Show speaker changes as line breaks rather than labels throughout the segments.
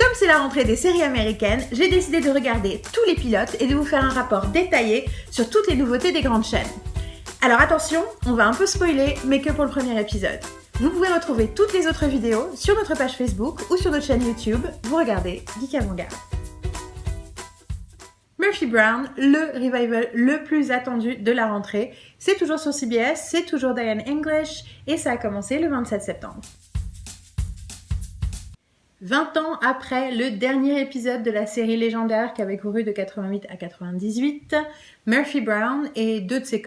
Comme c'est la rentrée des séries américaines, j'ai décidé de regarder tous les pilotes et de vous faire un rapport détaillé sur toutes les nouveautés des grandes chaînes. Alors attention, on va un peu spoiler, mais que pour le premier épisode. Vous pouvez retrouver toutes les autres vidéos sur notre page Facebook ou sur notre chaîne YouTube. Vous regardez Geek Avant-Garde. Murphy Brown, le revival le plus attendu de la rentrée. C'est toujours sur CBS, c'est toujours Diane English et ça a commencé le 27 septembre. 20 ans après le dernier épisode de la série légendaire qui avait couru de 88 à 98, Murphy Brown et trois de ses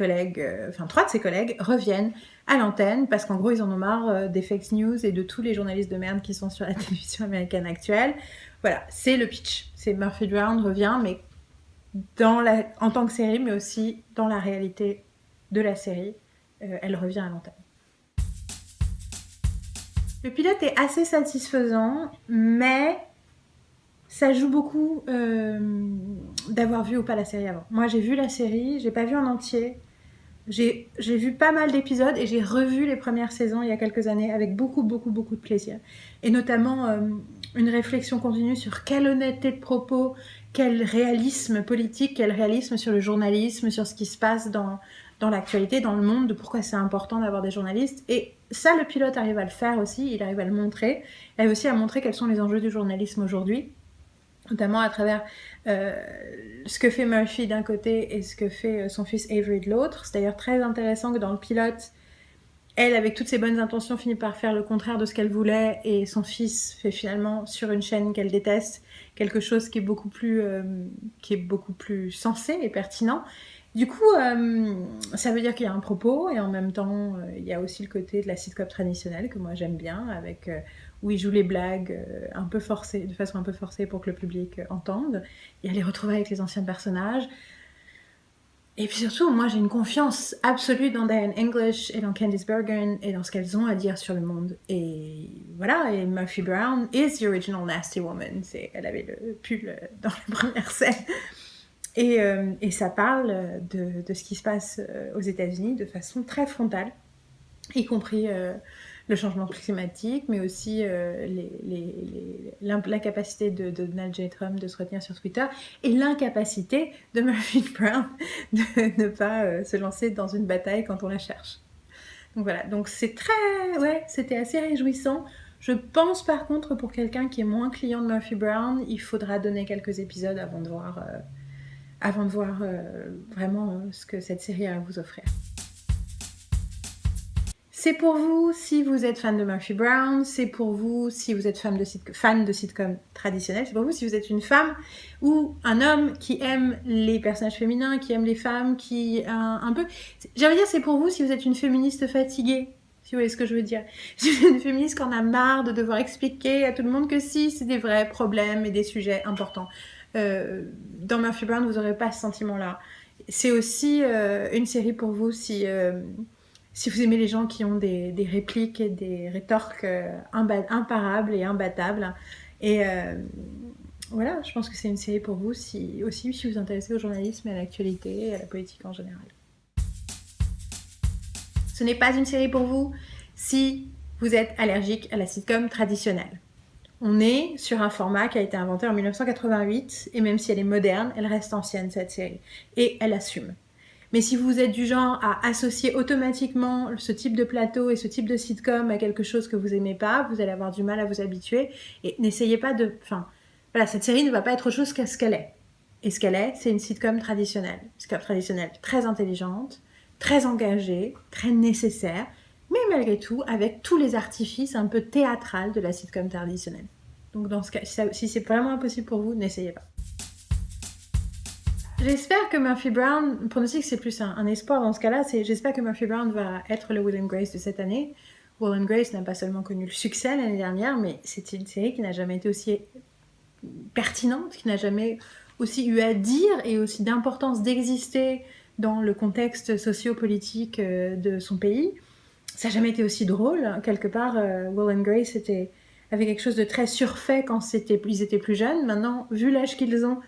collègues reviennent à l'antenne parce qu'en gros ils en ont marre des fake news et de tous les journalistes de merde qui sont sur la télévision américaine actuelle. Voilà, c'est le pitch. C'est Murphy Brown revient, mais en tant que série, mais aussi dans la réalité de la série, elle revient à l'antenne. Le pilote est assez satisfaisant, mais ça joue beaucoup d'avoir vu ou pas la série avant. Moi, j'ai vu la série, j'ai pas vu en entier. J'ai vu pas mal d'épisodes et j'ai revu les premières saisons il y a quelques années avec beaucoup de plaisir. Et notamment une réflexion continue sur quelle honnêteté de propos, quel réalisme politique, quel réalisme sur le journalisme, sur ce qui se passe dans l'actualité, dans le monde, de pourquoi c'est important d'avoir des journalistes. Et ça, le pilote arrive à le faire aussi, il arrive à le montrer, et aussi à montrer quels sont les enjeux du journalisme aujourd'hui, notamment à travers ce que fait Murphy d'un côté et ce que fait son fils Avery de l'autre. C'est d'ailleurs très intéressant que dans le pilote, elle, avec toutes ses bonnes intentions, finit par faire le contraire de ce qu'elle voulait, et son fils fait finalement, sur une chaîne qu'elle déteste, quelque chose qui est beaucoup plus sensé et pertinent. Du coup, ça veut dire qu'il y a un propos, et en même temps, il y a aussi le côté de la sitcom traditionnelle que moi j'aime bien, avec où il joue les blagues un peu forcées, de façon un peu forcée pour que le public entende. Il y a les retrouvailles avec les anciens personnages. Et puis surtout, moi j'ai une confiance absolue dans Diane English et dans Candice Bergen et dans ce qu'elles ont à dire sur le monde. Et voilà, et Murphy Brown is the original Nasty Woman. Elle avait le pull dans la première scène. Et ça parle de ce qui se passe aux États-Unis de façon très frontale, y compris le changement climatique, mais aussi l'incapacité de Donald J. Trump de se retenir sur Twitter, et l'incapacité de Murphy Brown de ne pas se lancer dans une bataille quand on la cherche. Donc voilà, donc c'était assez réjouissant. Je pense par contre, pour quelqu'un qui est moins client de Murphy Brown, il faudra donner quelques épisodes avant de voir vraiment ce que cette série a à vous offrir. C'est pour vous si vous êtes fan de Murphy Brown, c'est pour vous si vous êtes fan de sitcom traditionnelle, c'est pour vous si vous êtes une femme ou un homme qui aime les personnages féminins, qui aime les femmes, j'allais dire c'est pour vous si vous êtes une féministe fatiguée, si vous voyez ce que je veux dire. Si vous êtes une féministe qui en a marre de devoir expliquer à tout le monde que si, c'est des vrais problèmes et des sujets importants. Dans Murphy Brown, vous n'aurez pas ce sentiment-là. C'est aussi une série pour vous si vous aimez les gens qui ont des répliques et des rétorques imparables et imbattables. Et voilà, je pense que c'est une série pour vous si vous vous intéressez au journalisme et à l'actualité et à la politique en général. Ce n'est pas une série pour vous si vous êtes allergique à la sitcom traditionnelle. On est sur un format qui a été inventé en 1988, et même si elle est moderne, elle reste ancienne, cette série. Et elle assume. Mais si vous êtes du genre à associer automatiquement ce type de plateau et ce type de sitcom à quelque chose que vous n'aimez pas, vous allez avoir du mal à vous habituer. Et n'essayez pas de... voilà, cette série ne va pas être autre chose qu'à ce qu'elle est. Et ce qu'elle est, c'est une sitcom traditionnelle. Une sitcom traditionnelle très intelligente, très engagée, très nécessaire, mais malgré tout, avec tous les artifices un peu théâtrales de la sitcom traditionnelle. Donc dans ce cas, si c'est vraiment impossible pour vous, n'essayez pas. J'espère que Murphy Brown, pour nous dire que c'est plus un espoir dans ce cas-là, j'espère que Murphy Brown va être le Will & Grace de cette année. Will & Grace n'a pas seulement connu le succès l'année dernière, mais c'est une série qui n'a jamais été aussi pertinente, qui n'a jamais aussi eu à dire et aussi d'importance d'exister dans le contexte socio-politique de son pays. Ça n'a jamais été aussi drôle. Quelque part, Will & Grace avait quelque chose de très surfait quand ils étaient plus jeunes. Maintenant, vu l'âge qu'ils ont,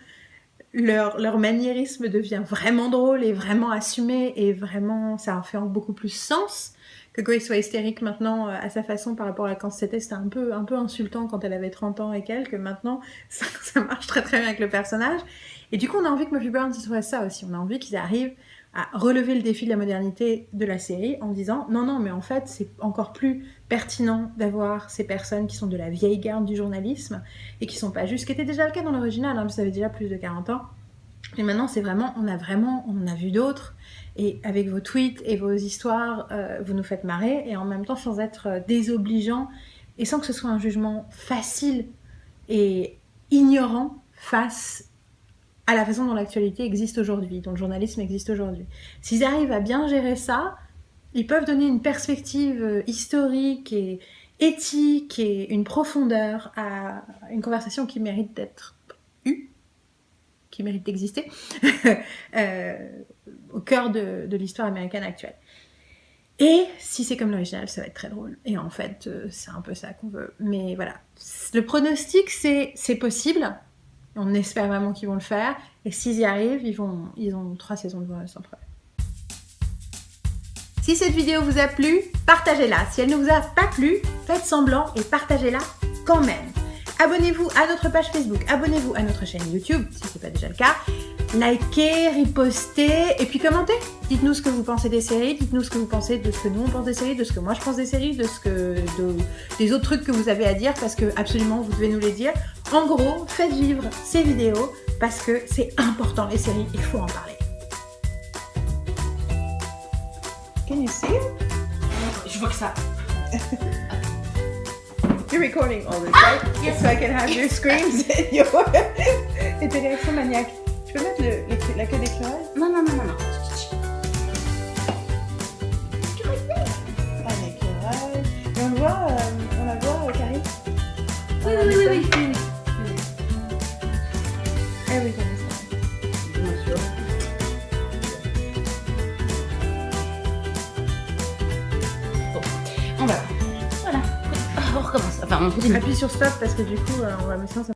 leur maniérisme devient vraiment drôle et vraiment assumé, et vraiment, ça en fait beaucoup plus sens que Grace soit hystérique maintenant à sa façon par rapport à quand c'était un peu insultant quand elle avait 30 ans et quelques. Maintenant, ça marche très très bien avec le personnage. Et du coup, on a envie que Murphy Brown se fasse ça aussi. On a envie qu'ils arrivent à relever le défi de la modernité de la série en disant non, mais en fait, c'est encore plus pertinent d'avoir ces personnes qui sont de la vieille garde du journalisme et qui sont pas juste, ce qui était déjà le cas dans l'original, hein, ça avait déjà plus de 40 ans. Et maintenant, c'est vraiment, on en a vu d'autres. Et avec vos tweets et vos histoires, vous nous faites marrer. Et en même temps, sans être désobligeant et sans que ce soit un jugement facile et ignorant face à la façon dont l'actualité existe aujourd'hui, dont le journalisme existe aujourd'hui. S'ils arrivent à bien gérer ça, ils peuvent donner une perspective historique et éthique et une profondeur à une conversation qui mérite d'être eue, qui mérite d'exister, au cœur de l'histoire américaine actuelle. Et si c'est comme l'original, ça va être très drôle. Et en fait, c'est un peu ça qu'on veut. Mais voilà, le pronostic, c'est possible. On espère vraiment qu'ils vont le faire. Et s'ils y arrivent, ils ont 3 saisons devant eux sans problème. Si cette vidéo vous a plu, partagez-la. Si elle ne vous a pas plu, faites semblant et partagez-la quand même. Abonnez-vous à notre page Facebook, abonnez-vous à notre chaîne YouTube, si ce n'est pas déjà le cas. Likez, ripostez et puis commentez. Dites-nous ce que vous pensez des séries, dites-nous ce que vous pensez de ce que nous on pense des séries, de ce que moi je pense des séries, des autres trucs que vous avez à dire parce que absolument vous devez nous les dire. En gros, faites vivre ces vidéos parce que c'est important les séries, il faut en parler. Can you see it?
Je vois que ça.
You're recording all this, right?
Yes.
So I can have your screams et tes réactions maniaques. Tu peux mettre la queue d'écureuil?
Non.
Un écureuil. Et on la voit, Karine?
Oui.
Everything is fine.
Bien sûr. Bon, on va. Voilà. On recommence. Enfin, on continue.
Appuie sur stop parce que du coup, on va me